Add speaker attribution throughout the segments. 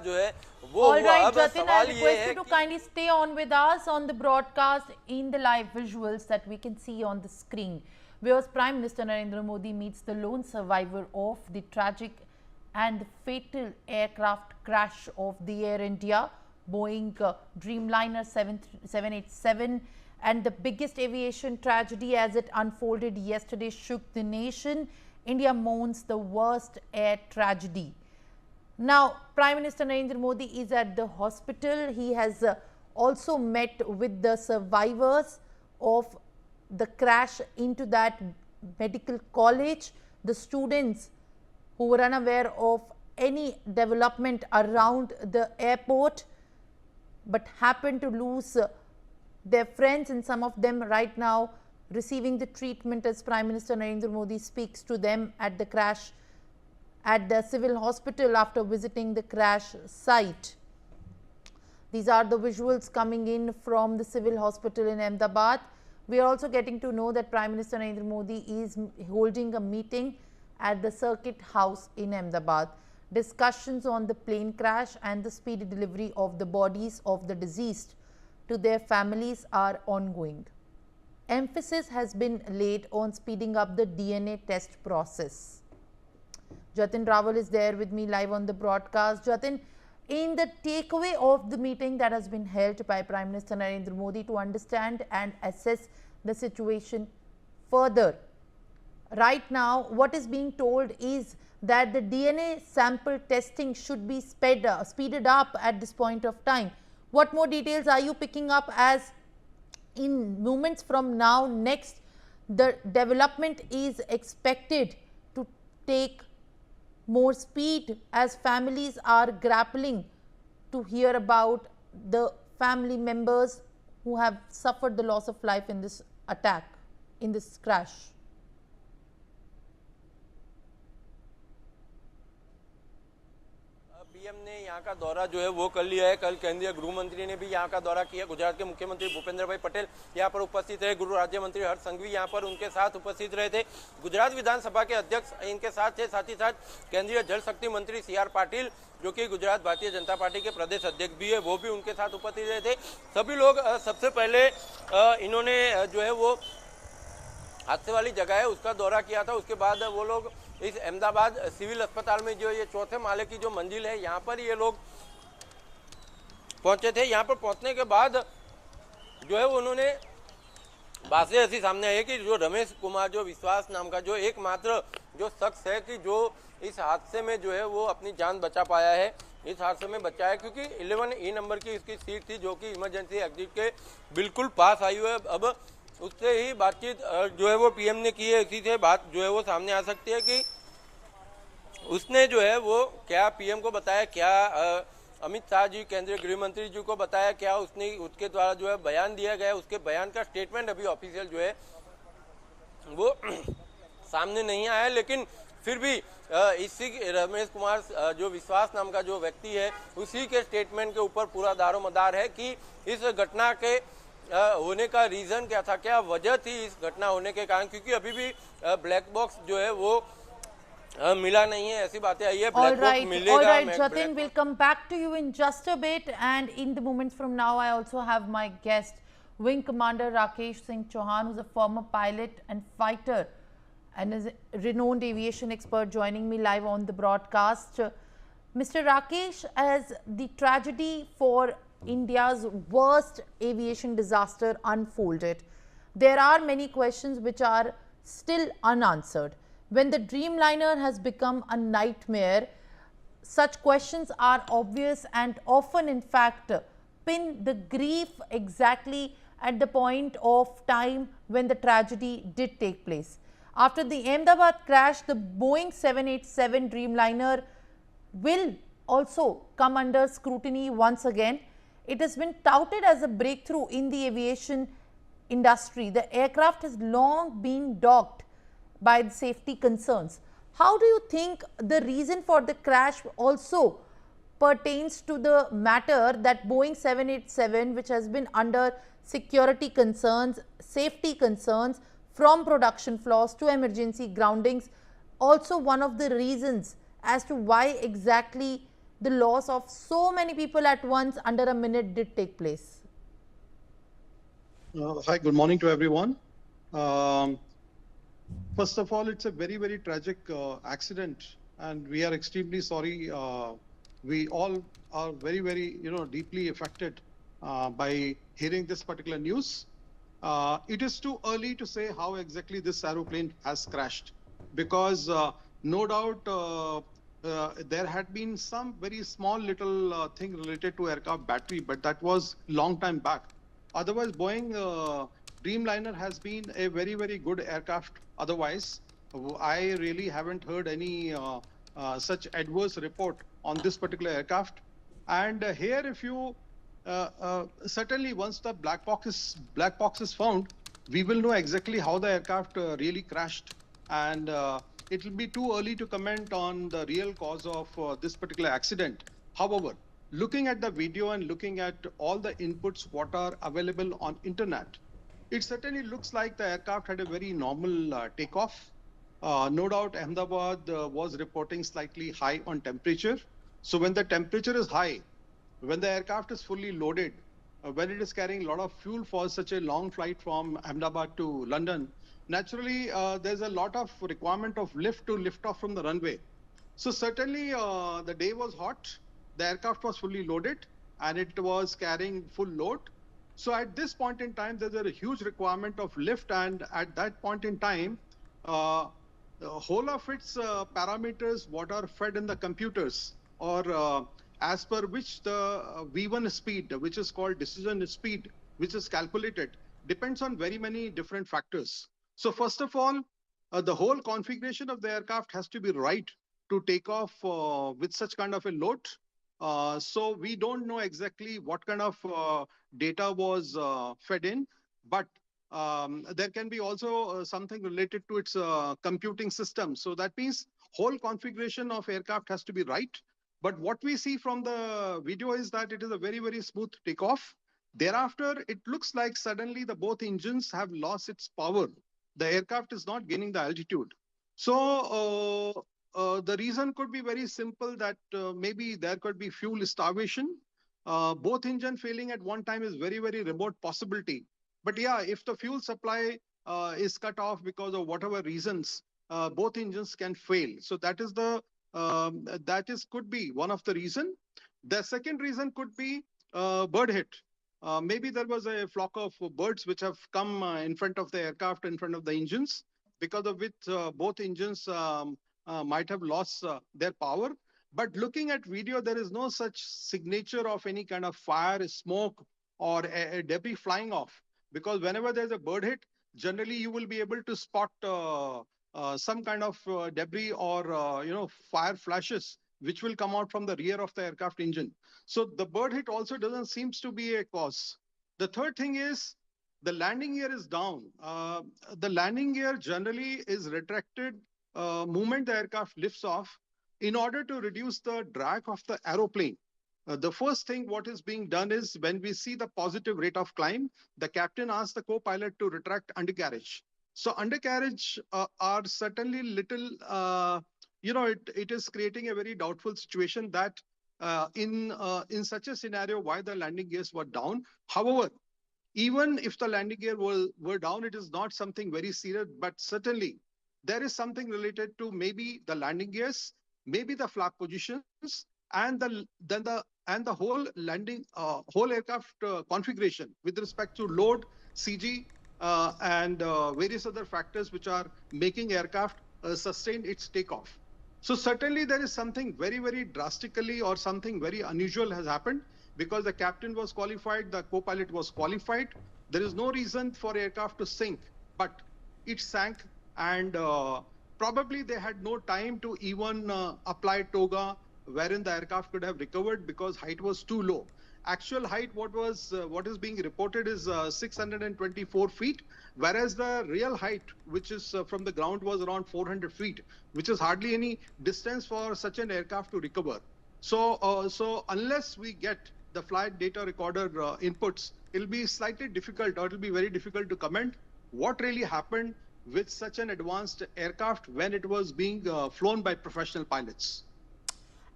Speaker 1: जो है वो
Speaker 2: All right,
Speaker 1: अब
Speaker 2: Jatin, I
Speaker 1: सवाल ये
Speaker 2: request
Speaker 1: है
Speaker 2: you to
Speaker 1: कि
Speaker 2: kindly stay on with us on the broadcast in the live visuals that we can see on the screen. Whereas Prime Minister Narendra Modi meets the lone survivor of the tragic and fatal aircraft crash of the Air India Boeing Dreamliner 787, and the biggest aviation tragedy as it unfolded yesterday shook the nation. India mourns the worst air tragedy. Now, Prime Minister Narendra Modi is at the hospital. He has also met with the survivors of the crash into that medical college, the students who were unaware of any development around the airport but happened to lose their friends, and some of them right now receiving the treatment as Prime Minister Narendra Modi speaks to them at the crash at the civil hospital after visiting the crash site. These are the visuals coming in from the civil hospital in Ahmedabad. We are also getting to know that Prime Minister Narendra Modi is holding a meeting at the Circuit House in Ahmedabad. Discussions on the plane crash and the speedy delivery of the bodies of the deceased to their families are ongoing. Emphasis has been laid on speeding up the DNA test process. Jatin Rawal is there with me live on the broadcast. Jatin, in the takeaway of the meeting that has been held by Prime Minister Narendra Modi to understand and assess the situation further, right now what is being told is that the DNA sample testing should be speeded up at this point of time. What more details are you picking up as in moments from now next the development is expected to take more speed as families are grappling to hear about the family members who have suffered the loss of life in this attack, in this crash?
Speaker 1: PM ने यहाँ का दौरा जो है वो कर लिया है। कल केंद्रीय गृह मंत्री ने भी यहाँ का दौरा किया। गुजरात के मुख्यमंत्री भूपेंद्र भाई पटेल यहाँ पर उपस्थित रहे। गृह राज्य मंत्री हर्ष संघवी यहाँ पर उनके साथ उपस्थित रहे थे। गुजरात विधानसभा के अध्यक्ष इनके साथ थे। साथ ही साथ केंद्रीय जल शक्ति मंत्री CR पाटिल जो कि गुजरात भारतीय जनता पार्टी के प्रदेश अध्यक्ष भी है, वो भी उनके साथ उपस्थित रहे थे। सभी लोग सबसे पहले इन्होंने जो है वो हादसे वाली जगह है उसका दौरा किया था। उसके बाद वो लोग इस अहमदाबाद सिविल अस्पताल में जो ये चौथे माले की जो मंजिल है यहाँ पर ये लोग पहुंचे थे। यहाँ पर पहुंचने के बाद जो है उन्होंने बातें ऐसी सामने आई है कि जो रमेश कुमार जो विश्वास नाम का जो एकमात्र जो शख्स है कि जो इस हादसे में जो है वो अपनी जान बचा पाया है, इस हादसे में बचा है क्योंकि 11E नंबर की इसकी सीट थी जो कि इमरजेंसी एग्जिट के बिल्कुल पास आई हुई है। अब उससे ही बातचीत जो है वो पीएम ने की है, इसी से बात जो है वो सामने आ सकती है कि उसने जो है वो क्या पीएम को बताया, क्या अमित शाह जी केंद्रीय गृह मंत्री जी को बताया, क्या उसने उसके द्वारा जो है बयान दिया गया, उसके बयान का स्टेटमेंट अभी ऑफिशियल जो है वो सामने नहीं आया है। लेकिन फिर भी इसी रमेश कुमार जो विश्वास नाम का जो व्यक्ति है उसी के स्टेटमेंट के ऊपर पूरा दारोमदार है कि इस घटना के होने का रीजन क्या था, क्या वजह थी इस घटना होने के कारण, क्योंकि अभी भी ब्लैक बॉक्स जो है वो मिला नहीं है, ऐसी बातें आई है।
Speaker 2: All right, Jatin, we'll come back to you in just a bit, and in the moments from now I also have my guest Wing Commander Rakesh Singh Chauhan, who's a former pilot and fighter and is a renowned aviation expert, joining me live on the broadcast. Mr. Rakesh, as the tragedy for India's worst aviation disaster unfolded, there are many questions which are still unanswered. When the Dreamliner has become a nightmare, such questions are obvious and often in fact pin the grief exactly at the point of time when the tragedy did take place. After the Ahmedabad crash, the Boeing 787 Dreamliner will also come under scrutiny once again. It has been touted as a breakthrough in the aviation industry. The aircraft has long been dogged by the safety concerns. How do you think the reason for the crash also pertains to the matter that Boeing 787, which has been under security concerns, safety concerns, from production flaws to emergency groundings, also one of the reasons as to why exactly the loss of so many people at once under a minute did take place?
Speaker 3: Hi, good morning to everyone. First of all, it's a very, very tragic accident, and we are extremely sorry. We all are very, very, deeply affected by hearing this particular news. It is too early to say how exactly this aeroplane has crashed, because no doubt there had been some very small little thing related to aircraft battery, but that was long time back. Otherwise, Boeing Dreamliner has been a very, very good aircraft. Otherwise, I really haven't heard any such adverse report on this particular aircraft. And here, if you certainly once the black box is found, we will know exactly how the aircraft really crashed, and it will be too early to comment on the real cause of this particular accident. However, looking at the video and looking at all the inputs what are available on internet, it certainly looks like the aircraft had a very normal takeoff. No doubt Ahmedabad was reporting slightly high on temperature. So when the temperature is high, when the aircraft is fully loaded, when it is carrying a lot of fuel for such a long flight from Ahmedabad to London, naturally there's a lot of requirement of lift to lift off from the runway. So certainly the day was hot, the aircraft was fully loaded, and it was carrying full load. So at this point in time, there's a huge requirement of lift, and at that point in time, the whole of its parameters, what are fed in the computers, or as per which the V1 speed, which is called decision speed, which is calculated, depends on very many different factors. So first of all, the whole configuration of the aircraft has to be right to take off with such kind of a load. So we don't know exactly what kind of data was fed in, but there can be also something related to its computing system. So that means whole configuration of aircraft has to be right. But what we see from the video is that it is a very, very smooth takeoff. Thereafter, it looks like suddenly the both engines have lost its power. The aircraft is not gaining the altitude. So the reason could be very simple, that maybe there could be fuel starvation. Both engine failing at one time is very, very remote possibility. But yeah, if the fuel supply is cut off because of whatever reasons, both engines can fail. So that is the could be one of the reason. The second reason could be bird hit. Maybe there was a flock of birds which have come in front of the aircraft, in front of the engines, because of which both engines might have lost their power. But looking at video, there is no such signature of any kind of fire, smoke, or a debris flying off. Because whenever there's a bird hit, generally you will be able to spot some kind of debris or fire flashes which will come out from the rear of the aircraft engine. So the bird hit also doesn't seems to be a cause. The third thing is the landing gear is down. The landing gear generally is retracted moment the aircraft lifts off, in order to reduce the drag of the aeroplane. The first thing what is being done is, when we see the positive rate of climb, the captain asks the co-pilot to retract undercarriage. So undercarriage are certainly little, it is creating a very doubtful situation that in such a scenario, why the landing gears were down. However, even if the landing gear were down, it is not something very serious, but certainly there is something related to maybe the landing gears, maybe the flap positions, and the whole landing, whole aircraft configuration with respect to load, CG, and various other factors which are making aircraft sustain its takeoff. So certainly there is something very, very drastically or something very unusual has happened, because the captain was qualified, the co-pilot was qualified. There is no reason for aircraft to sink, but it sank, and probably they had no time to even apply toga, wherein the aircraft could have recovered, because height was too low. Actual height, what is being reported is 624 feet, whereas the real height, which is from the ground, was around 400 feet, which is hardly any distance for such an aircraft to recover. So unless we get the flight data recorder inputs, it'll be slightly difficult, or it'll be very difficult to comment what really happened with such an advanced aircraft when it was being flown by professional pilots.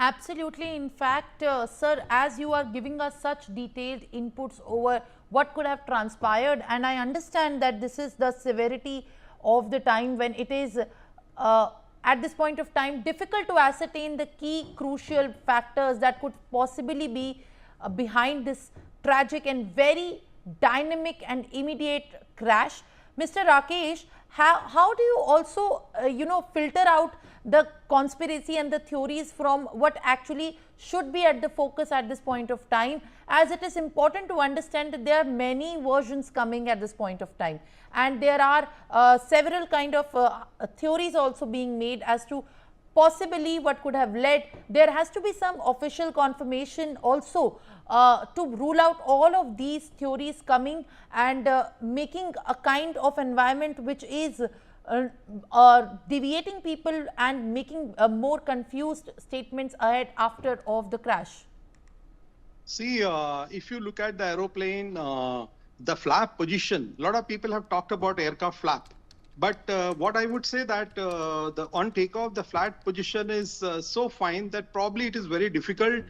Speaker 2: Absolutely. In fact, sir, as you are giving us such detailed inputs over what could have transpired, and I understand that this is the severity of the time when it is at this point of time difficult to ascertain the key crucial factors that could possibly be behind this tragic and very dynamic and immediate crash. Mr. Rakesh, how do you also filter out the conspiracy and the theories from what actually should be at the focus at this point of time, as it is important to understand that there are many versions coming at this point of time, and there are several kind of theories also being made as to possibly what could have led. There has to be some official confirmation also to rule out all of these theories coming and making a kind of environment which is deviating people and making more confused statements ahead after of the crash.
Speaker 3: See, if you look at the aeroplane, the flap position, a lot of people have talked about aircraft flap. But what I would say that on takeoff, the flat position is so fine that probably it is very difficult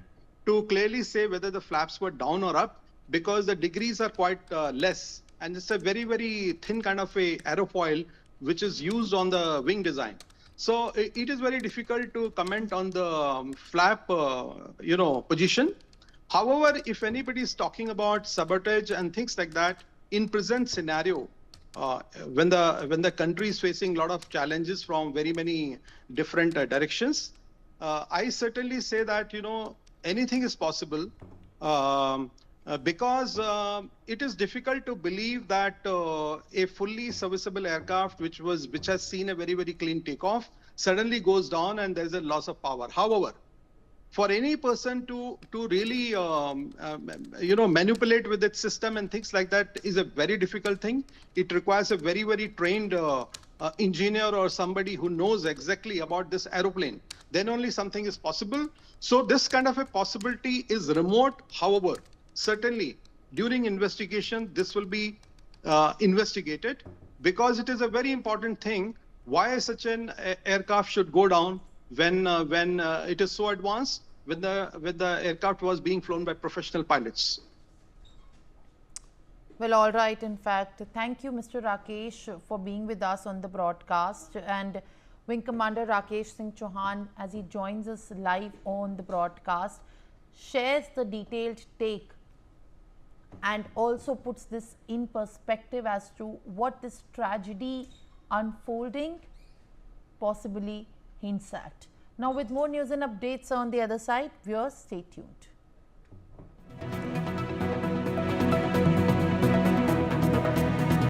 Speaker 3: to clearly say whether the flaps were down or up, because the degrees are quite less. And it's a very, very thin kind of a aerofoil which is used on the wing design. So it is very difficult to comment on the flap, position. However, if anybody is talking about sabotage and things like that, in present scenario, when the country is facing a lot of challenges from very many different directions, I certainly say that anything is possible, because it is difficult to believe that a fully serviceable aircraft which has seen a very, very clean takeoff suddenly goes down and there is a loss of power. However, for any person to really manipulate with its system and things like that is a very difficult thing. It requires a very, very trained engineer or somebody who knows exactly about this aeroplane. Then only something is possible. So this kind of a possibility is remote. However, certainly during investigation, this will be investigated, because it is a very important thing why such an aircraft should go down when it is so advanced, when the aircraft was being flown by professional pilots.
Speaker 2: Well, all right. In fact, thank you, Mr. Rakesh, for being with us on the broadcast, and Wing Commander Rakesh Singh Chauhan, as he joins us live on the broadcast, shares the detailed take and also puts this in perspective as to what this tragedy unfolding possibly hints at. Now, with more news and updates on the other side, viewers, stay tuned.